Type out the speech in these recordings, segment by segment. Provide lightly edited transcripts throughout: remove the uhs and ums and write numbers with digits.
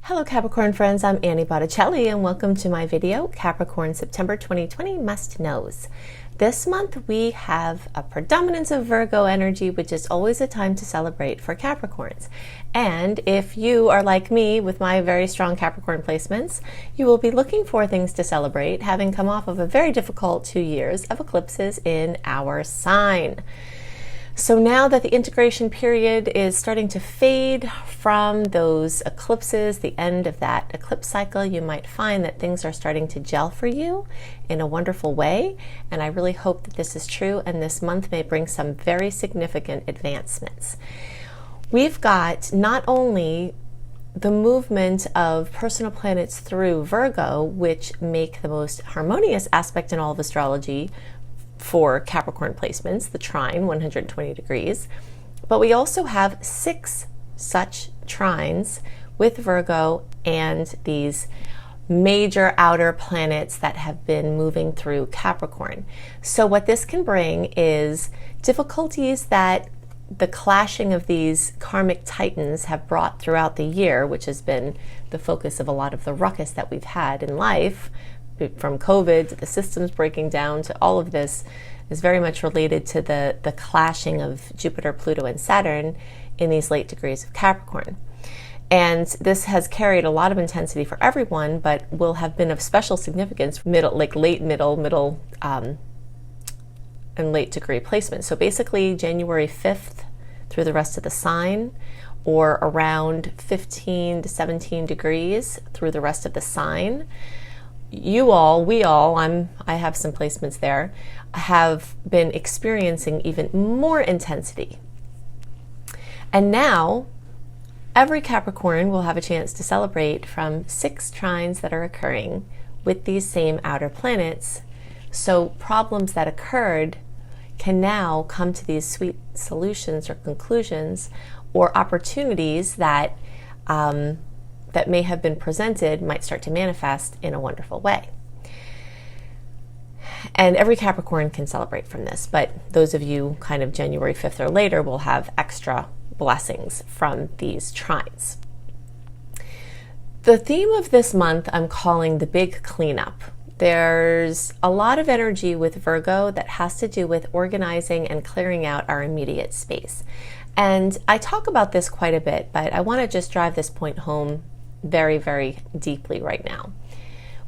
Hello Capricorn friends, I'm Annie Botticelli and welcome to my video, Capricorn September 2020 Must Knows. This month we have a predominance of Virgo energy, which is always a time to celebrate for Capricorns. And if you are like me with my very strong Capricorn placements, you will be looking for things to celebrate, having come off of a very difficult 2 years of eclipses in our sign. So now that the integration period is starting to fade from those eclipses, the end of that eclipse cycle, you might find that things are starting to gel for you in a wonderful way. And I really hope that this is true, and this month may bring some very significant advancements. We've got not only the movement of personal planets through Virgo, which make the most harmonious aspect in all of astrology for Capricorn placements, the trine 120 degrees, but we also have 6 such trines with Virgo and these major outer planets that have been moving through Capricorn. So what this can bring is difficulties that the clashing of these karmic titans have brought throughout the year, which has been the focus of a lot of the ruckus that we've had in life, from COVID to the systems breaking down to all of this, is very much related to the clashing of Jupiter, Pluto, and Saturn in these late degrees of Capricorn. And this has carried a lot of intensity for everyone, but will have been of special significance late middle, and late degree placement. So basically January 5th through the rest of the sign, or around 15 to 17 degrees through the rest of the sign. We all, I have some placements there, have been experiencing even more intensity. And now every Capricorn will have a chance to celebrate from 6 trines that are occurring with these same outer planets. So problems that occurred can now come to these sweet solutions or conclusions, or opportunities that that may have been presented might start to manifest in a wonderful way. And every Capricorn can celebrate from this, but those of you kind of January 5th or later will have extra blessings from these trines. The theme of this month I'm calling the big cleanup. There's a lot of energy with Virgo that has to do with organizing and clearing out our immediate space. And I talk about this quite a bit, but I want to just drive this point home very, very deeply right now.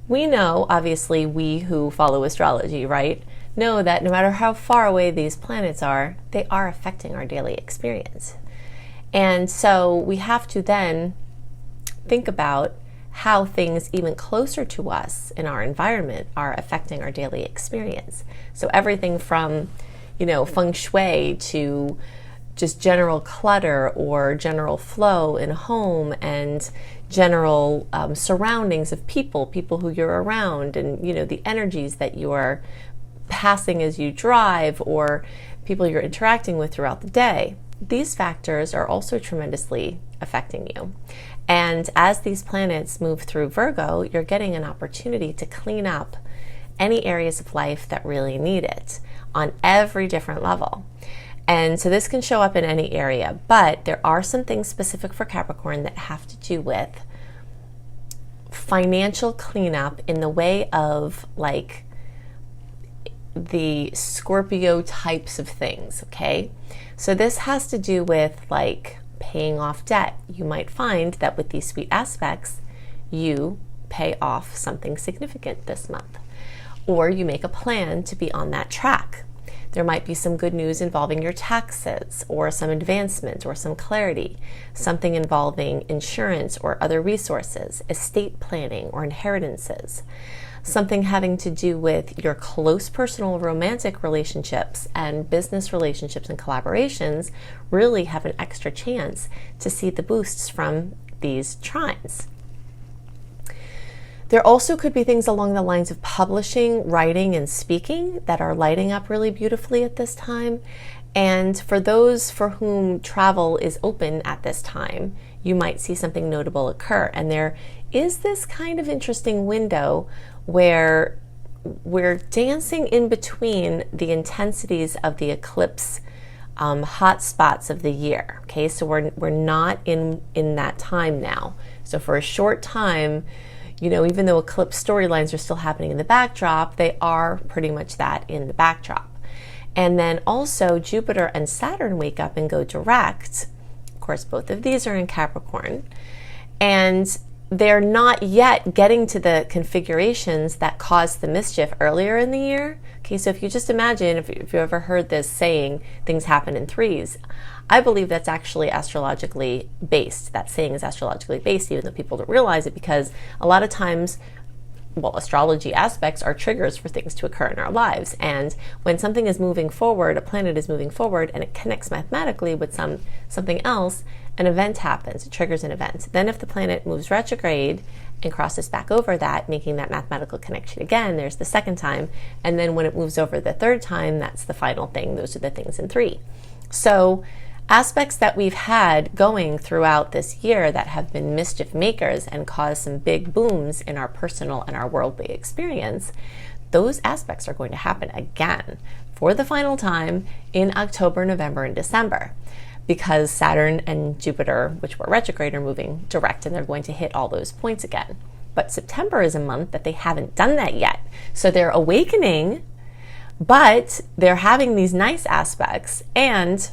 We know, obviously, we who follow astrology, right, know that no matter how far away these planets are, they are affecting our daily experience. And so we have to then think about how things even closer to us in our environment are affecting our daily experience. So everything from, feng shui to just general clutter or general flow in a home, and general surroundings of people who you're around, and the energies that you are passing as you drive, or people you're interacting with throughout the day. These factors are also tremendously affecting you. And as these planets move through Virgo, you're getting an opportunity to clean up any areas of life that really need it on every different level. And so this can show up in any area, but there are some things specific for Capricorn that have to do with financial cleanup in the way of like the Scorpio types of things, okay? So this has to do with like paying off debt. You might find that with these sweet aspects, you pay off something significant this month, or you make a plan to be on that track. There might be some good news involving your taxes, or some advancement, or some clarity, something involving insurance or other resources, estate planning or inheritances, something having to do with your close personal romantic relationships and business relationships and collaborations really have an extra chance to see the boosts from these trines. There also could be things along the lines of publishing, writing, and speaking that are lighting up really beautifully at this time. And for those for whom travel is open at this time, you might see something notable occur. And there is this kind of interesting window where we're dancing in between the intensities of the eclipse hot spots of the year. Okay, so we're not in that time now. So for a short time, you know, even though eclipse storylines are still happening in the backdrop, they are pretty much that in the backdrop. And then also Jupiter and Saturn wake up and go direct. Of course, both of these are in Capricorn. And they're not yet getting to the configurations that caused the mischief earlier in the year. Okay, so if you just imagine, if you ever heard this saying, things happen in threes, I believe that's actually astrologically based. That saying is astrologically based, even though people don't realize it, because a lot of times, well, astrology aspects are triggers for things to occur in our lives. And when something is moving forward, a planet is moving forward, and it connects mathematically with something else, an event happens, it triggers an event. Then if the planet moves retrograde and crosses back over that, making that mathematical connection again, there's the second time. And then when it moves over the third time, that's the final thing. Those are the things in three. So aspects that we've had going throughout this year that have been mischief makers and caused some big booms in our personal and our worldly experience, those aspects are going to happen again for the final time in October, November, and December, because Saturn and Jupiter, which were retrograde, are moving direct, and they're going to hit all those points again. But September is a month that they haven't done that yet. So they're awakening, but they're having these nice aspects, and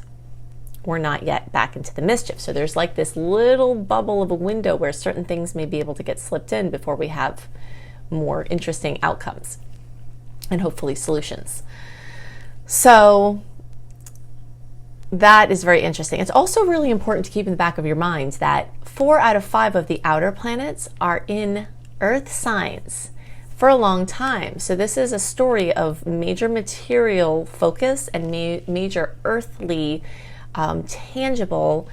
we're not yet back into the mischief. So there's like this little bubble of a window where certain things may be able to get slipped in before we have more interesting outcomes and hopefully solutions. So that is very interesting. It's also really important to keep in the back of your mind that 4 out of 5 of the outer planets are in Earth signs for a long time. So this is a story of major material focus and major earthly tangible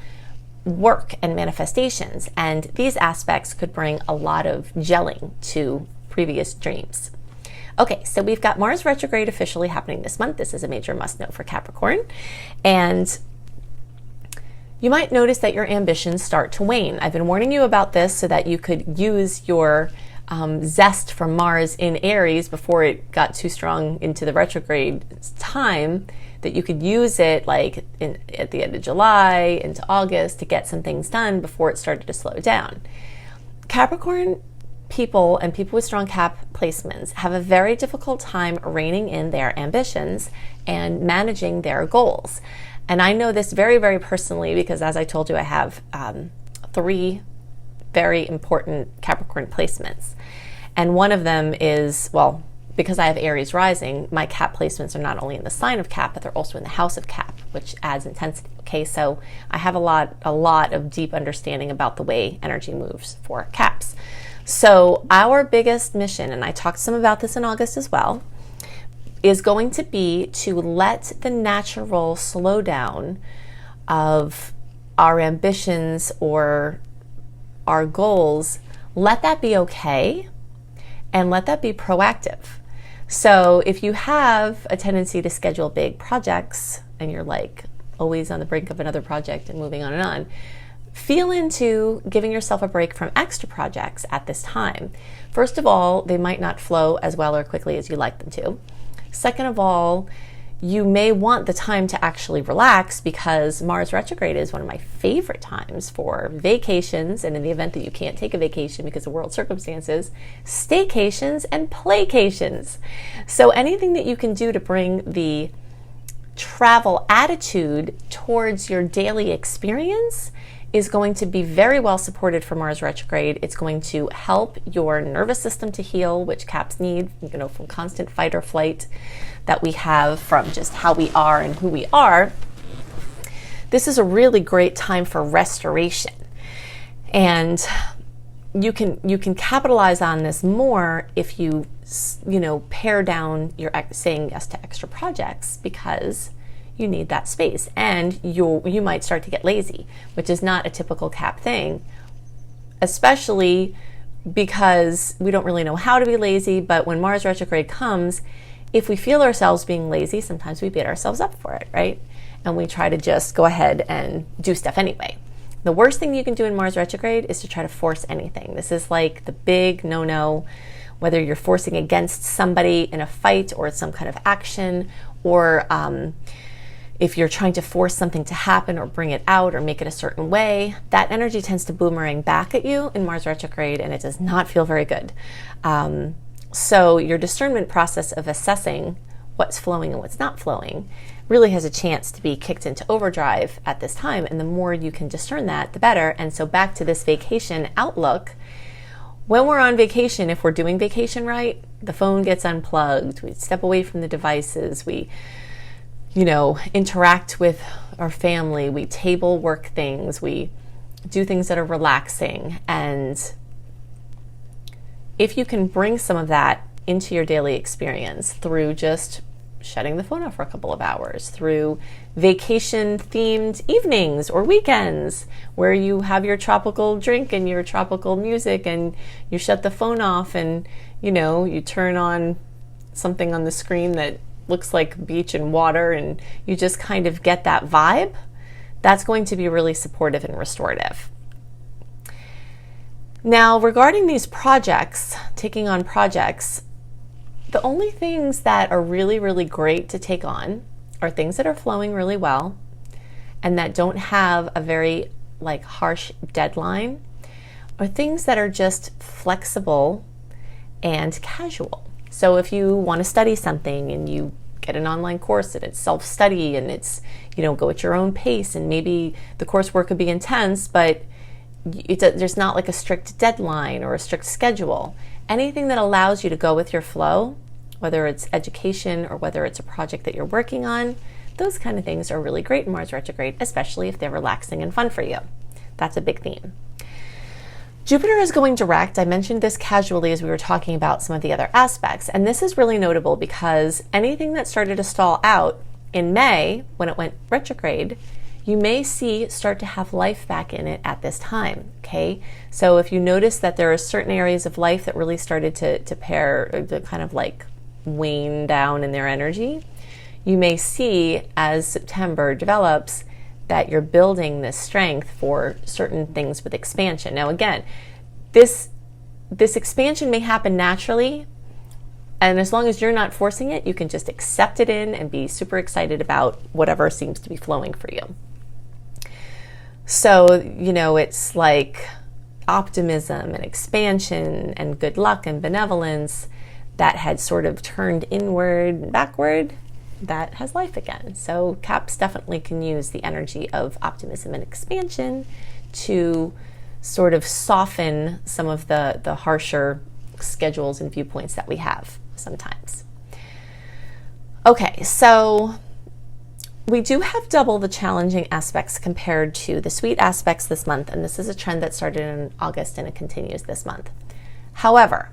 work and manifestations, and these aspects could bring a lot of gelling to previous dreams. Okay, so we've got Mars retrograde officially happening this month. This is a major must know for Capricorn, and you might notice that your ambitions start to wane. I've been warning you about this so that you could use your zest from Mars in Aries before it got too strong into the retrograde time, that you could use it like at the end of July into August to get some things done before it started to slow down. Capricorn people and people with strong Cap placements have a very difficult time reining in their ambitions and managing their goals. And I know this very, very personally because, as I told you, I have 3 very important Capricorn placements. And one of them is, well, because I have Aries rising, my Cap placements are not only in the sign of Cap, but they're also in the house of Cap, which adds intensity. Okay, so I have a lot of deep understanding about the way energy moves for Caps. So our biggest mission, and I talked some about this in August as well, is going to be to let the natural slowdown of our ambitions or our goals, let that be okay, and let that be proactive. So if you have a tendency to schedule big projects and you're like always on the brink of another project and moving on, feel into giving yourself a break from extra projects at this time. First of all, they might not flow as well or quickly as you like them to. Second of all, you may want the time to actually relax, because Mars retrograde is one of my favorite times for vacations, and in the event that you can't take a vacation because of world circumstances, staycations and playcations. So anything that you can do to bring the travel attitude towards your daily experience is going to be very well supported for Mars retrograde. It's going to help your nervous system to heal, which Caps need, from constant fight or flight that we have from just how we are and who we are. This is a really great time for restoration. And you can capitalize on this more if you pare down your saying yes to extra projects, because you need that space, and you might start to get lazy, which is not a typical Cap thing, especially because we don't really know how to be lazy. But when Mars retrograde comes, if we feel ourselves being lazy, sometimes we beat ourselves up for it, right? And we try to just go ahead and do stuff anyway. The worst thing you can do in Mars retrograde is to try to force anything. This is like the big no-no, whether you're forcing against somebody in a fight or some kind of action, or if you're trying to force something to happen or bring it out or make it a certain way, that energy tends to boomerang back at you in Mars retrograde, and it does not feel very good. So your discernment process of assessing what's flowing and what's not flowing really has a chance to be kicked into overdrive at this time. And the more you can discern that, the better. And so back to this vacation outlook, when we're on vacation, if we're doing vacation right, the phone gets unplugged, we step away from the devices, we interact with our family, we table work things, we do things that are relaxing. And if you can bring some of that into your daily experience through just shutting the phone off for a couple of hours, through vacation themed evenings or weekends where you have your tropical drink and your tropical music and you shut the phone off and you turn on something on the screen that looks like beach and water and you just kind of get that vibe, that's going to be really supportive and restorative. Now, regarding these projects, taking on projects, the only things that are really, really great to take on are things that are flowing really well and that don't have a very harsh deadline, or things that are just flexible and casual. So if you want to study something and you get an online course and it's self-study and it's, go at your own pace, and maybe the coursework could be intense, but there's not like a strict deadline or a strict schedule. Anything that allows you to go with your flow, whether it's education or whether it's a project that you're working on, those kind of things are really great in Mars retrograde, especially if they're relaxing and fun for you. That's a big theme. Jupiter is going direct. I mentioned this casually as we were talking about some of the other aspects, and this is really notable because anything that started to stall out in May when it went retrograde, you may see start to have life back in it at this time, okay? So if you notice that there are certain areas of life that really started to kind of wane down in their energy, you may see as September develops that you're building this strength for certain things with expansion. Now again, this expansion may happen naturally, and as long as you're not forcing it, you can just accept it in and be super excited about whatever seems to be flowing for you. So, it's like optimism and expansion and good luck and benevolence that had sort of turned inward and backward, that has life again. So Caps definitely can use the energy of optimism and expansion to sort of soften some of the harsher schedules and viewpoints that we have sometimes. Okay, so we do have double the challenging aspects compared to the sweet aspects this month, and this is a trend that started in August and it continues this month. However,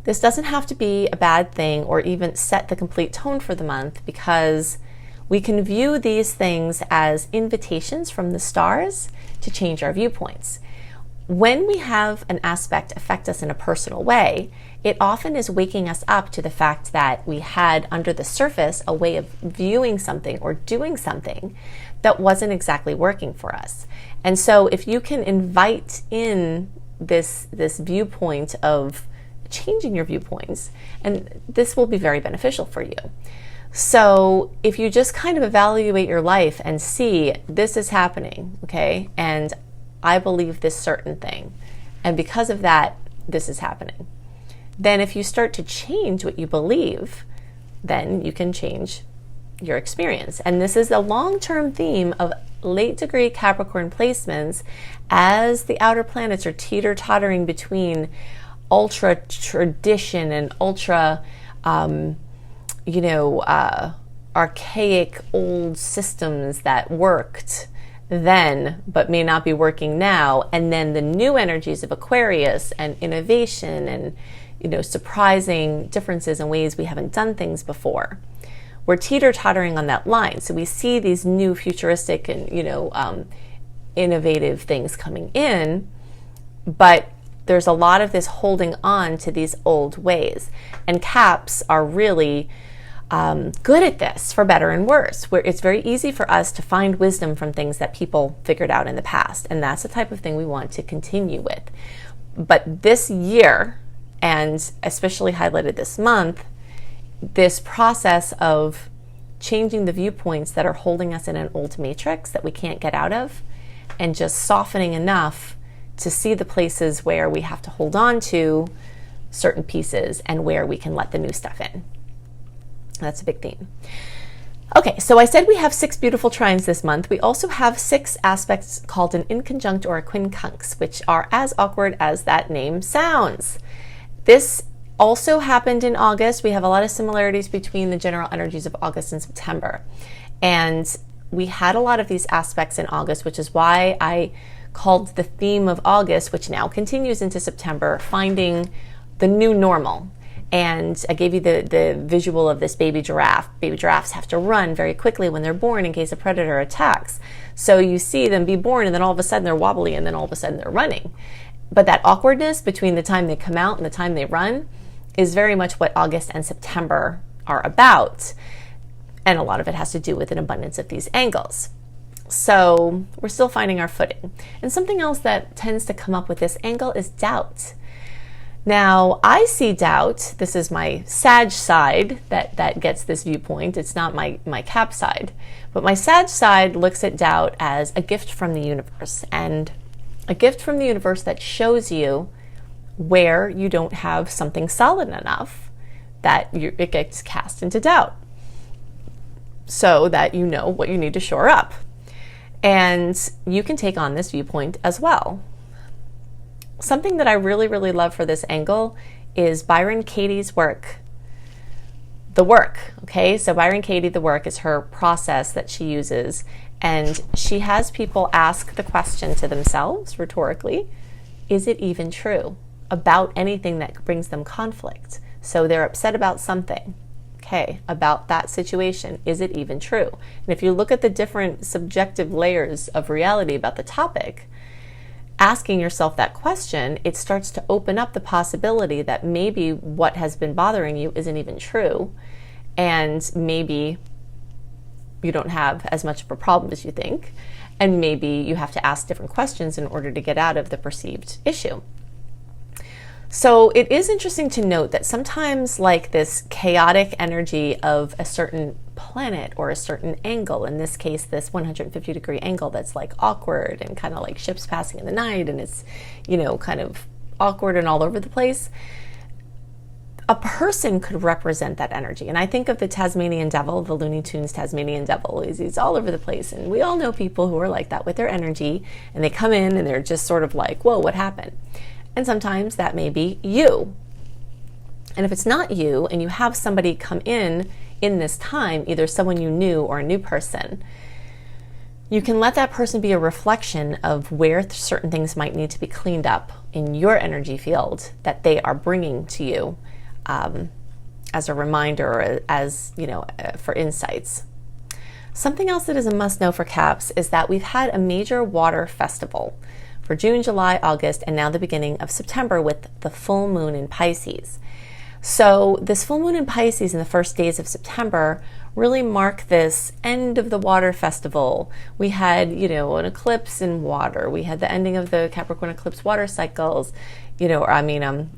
this doesn't have to be a bad thing or even set the complete tone for the month, because we can view these things as invitations from the stars to change our viewpoints. When we have an aspect affect us in a personal way, it often is waking us up to the fact that we had under the surface a way of viewing something or doing something that wasn't exactly working for us. And so if you can invite in this viewpoint of changing your viewpoints, and this will be very beneficial for you. So if you just kind of evaluate your life and see this is happening, okay, and I believe this certain thing, and because of that, this is happening. Then if you start to change what you believe, then you can change your experience. And this is a long-term theme of late degree Capricorn placements as the outer planets are teeter-tottering between ultra tradition and ultra, archaic old systems that worked then but may not be working now, and then the new energies of Aquarius and innovation and surprising differences in ways we haven't done things before. We're teeter-tottering on that line, so we see these new futuristic and innovative things coming in, but there's a lot of this holding on to these old ways, and Caps are really good at this, for better and worse, where it's very easy for us to find wisdom from things that people figured out in the past, and that's the type of thing we want to continue with. But this year, and especially highlighted this month, this process of changing the viewpoints that are holding us in an old matrix that we can't get out of, and just softening enough to see the places where we have to hold on to certain pieces and where we can let the new stuff in. That's a big theme. Okay, so I said we have 6 beautiful trines this month. We also have 6 aspects called an inconjunct or a quincunx, which are as awkward as that name sounds. This also happened in August. We have a lot of similarities between the general energies of August and September. And we had a lot of these aspects in August, which is why I called the theme of August, which now continues into September, finding the new normal. And I gave you the visual of this baby giraffe. Baby giraffes have to run very quickly when they're born in case a predator attacks. So you see them be born, and then all of a sudden they're wobbly, and then all of a sudden they're running. But that awkwardness between the time they come out and the time they run is very much what August and September are about. And a lot of it has to do with an abundance of these angles. So we're still finding our footing. And something else that tends to come up with this angle is doubt. Now, I see doubt, this is my Sag side that gets this viewpoint, it's not my Cap side, but my Sag side looks at doubt as a gift from the universe, and a gift from the universe that shows you where you don't have something solid enough that it gets cast into doubt, so that you know what you need to shore up. And you can take on this viewpoint as well. Something that I really, really love for this angle is Byron Katie's work. The work, okay? So Byron Katie, the work is her process that she uses. And she has people ask the question to themselves, rhetorically, is it even true about anything that brings them conflict? So they're upset about something, okay, about that situation. Is it even true? And if you look at the different subjective layers of reality about the topic, asking yourself that question, it starts to open up the possibility that maybe what has been bothering you isn't even true, and maybe you don't have as much of a problem as you think, and maybe you have to ask different questions in order to get out of the perceived issue. So it is interesting to note that sometimes, like this chaotic energy of a certain planet or a certain angle, in this case this 150-degree angle that's like awkward and kind of like ships passing in the night, and it's, you know, kind of awkward and all over the place, a person could represent that energy. And I think of the Tasmanian Devil, the Looney Tunes Tasmanian Devil. He's all over the place, and we all know people who are like that with their energy, and they come in and they're just sort of like, whoa, what happened? And sometimes that may be you. And if it's not you, and you have somebody come in this time, either someone you knew or a new person, you can let that person be a reflection of where certain things might need to be cleaned up in your energy field that they are bringing to you as a reminder, or as, you know, for insights. Something else that is a must know for Caps is that we've had a major water festival for June, July, August, and now the beginning of September with the full moon in Pisces. So this full moon in Pisces in the first days of September really mark this end of the water festival. We had, you know, an eclipse in water. We had the ending of the Capricorn eclipse water cycles, you know,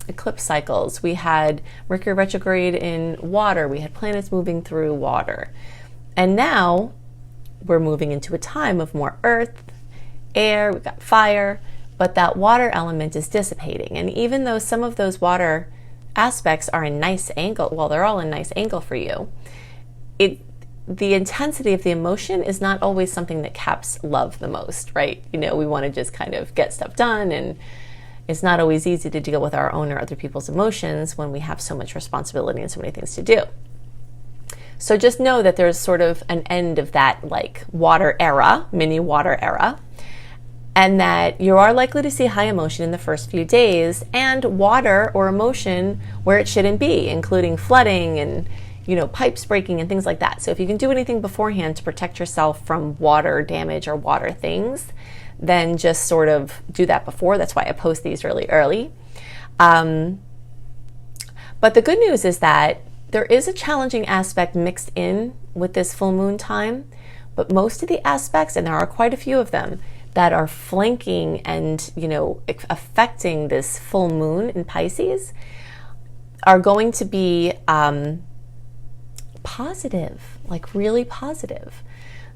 eclipse cycles. We had Mercury retrograde in water. We had planets moving through water. And now we're moving into a time of more earth, air, we've got fire, but that water element is dissipating. And even though some of those water aspects are in nice angle, well, they're all in nice angle for you, the intensity of the emotion is not always something that Caps love the most, right? You know, we want to just kind of get stuff done, and it's not always easy to deal with our own or other people's emotions when we have so much responsibility and so many things to do. So just know that there's sort of an end of that like water era, mini water era, and that you are likely to see high emotion in the first few days, and water or emotion where it shouldn't be, including flooding and, you know, pipes breaking and things like that. So if you can do anything beforehand to protect yourself from water damage or water things, then just sort of do that before. That's why I post these really early. But the good news is that there is a challenging aspect mixed in with this full moon time, but most of the aspects, and there are quite a few of them, that are flanking and, you know, affecting this full moon in Pisces are going to be positive, like really positive.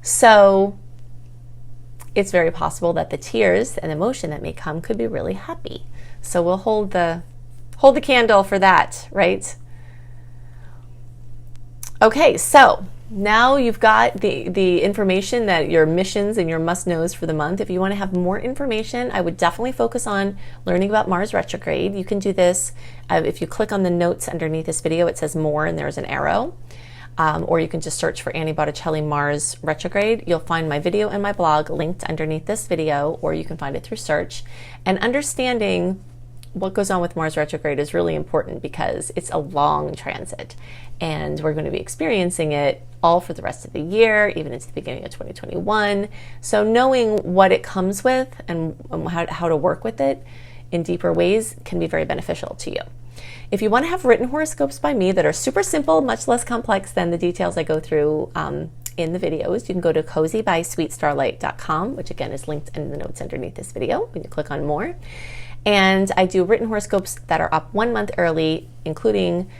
So it's very possible that the tears and emotion that may come could be really happy. So we'll hold the candle for that, right? Okay, so now you've got the information that your missions and your must-knows for the month. If you want to have more information, I would definitely focus on learning about Mars retrograde. You can do this if you click on the notes underneath this video. It says more and there's an arrow. Or you can just search for Annie Botticelli Mars retrograde. You'll find my video and my blog linked underneath this video, or you can find it through search. And understanding what goes on with Mars retrograde is really important because it's a long transit and we're going to be experiencing it all for the rest of the year, even into the beginning of 2021. So knowing what it comes with and how to work with it in deeper ways can be very beneficial to you. If you want to have written horoscopes by me that are super simple, much less complex than the details I go through in the videos, you can go to cozybysweetstarlight.com, which again is linked in the notes underneath this video when you click on more. And I do written horoscopes that are up 1 month early, including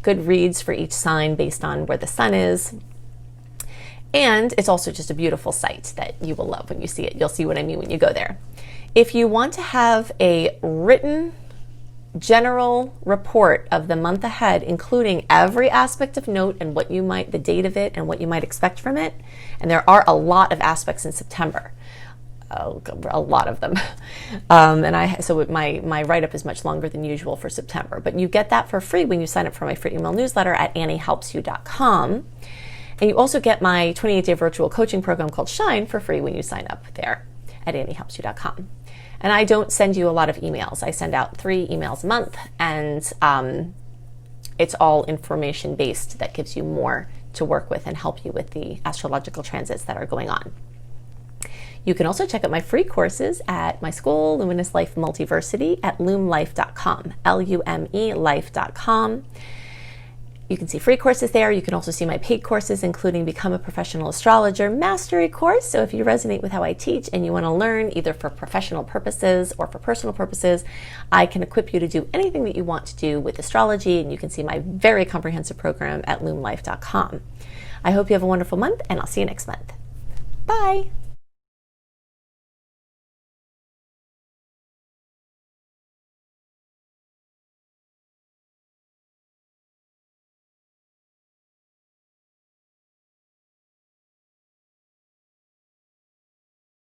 good reads for each sign based on where the sun is. And it's also just a beautiful site that you will love when you see it. You'll see what I mean when you go there. If you want to have a written general report of the month ahead, including every aspect of note and what you might, the date of it and what you might expect from it, and there are a lot of aspects in September. A lot of them. So my write-up is much longer than usual for September, but you get that for free when you sign up for my free email newsletter at anniehelpsyou.com. And you also get my 28-day virtual coaching program called Shine for free when you sign up there at anniehelpsyou.com. And I don't send you a lot of emails. I send out 3 emails a month, and it's all information based that gives you more to work with and help you with the astrological transits that are going on. You can also check out my free courses at my school, Luminous Life Multiversity, at lumelife.com, L-U-M-E life.com. You can see free courses there. You can also see my paid courses, including Become a Professional Astrologer Mastery course. So if you resonate with how I teach and you want to learn either for professional purposes or for personal purposes, I can equip you to do anything that you want to do with astrology, and you can see my very comprehensive program at lumelife.com. I hope you have a wonderful month, and I'll see you next month. Bye.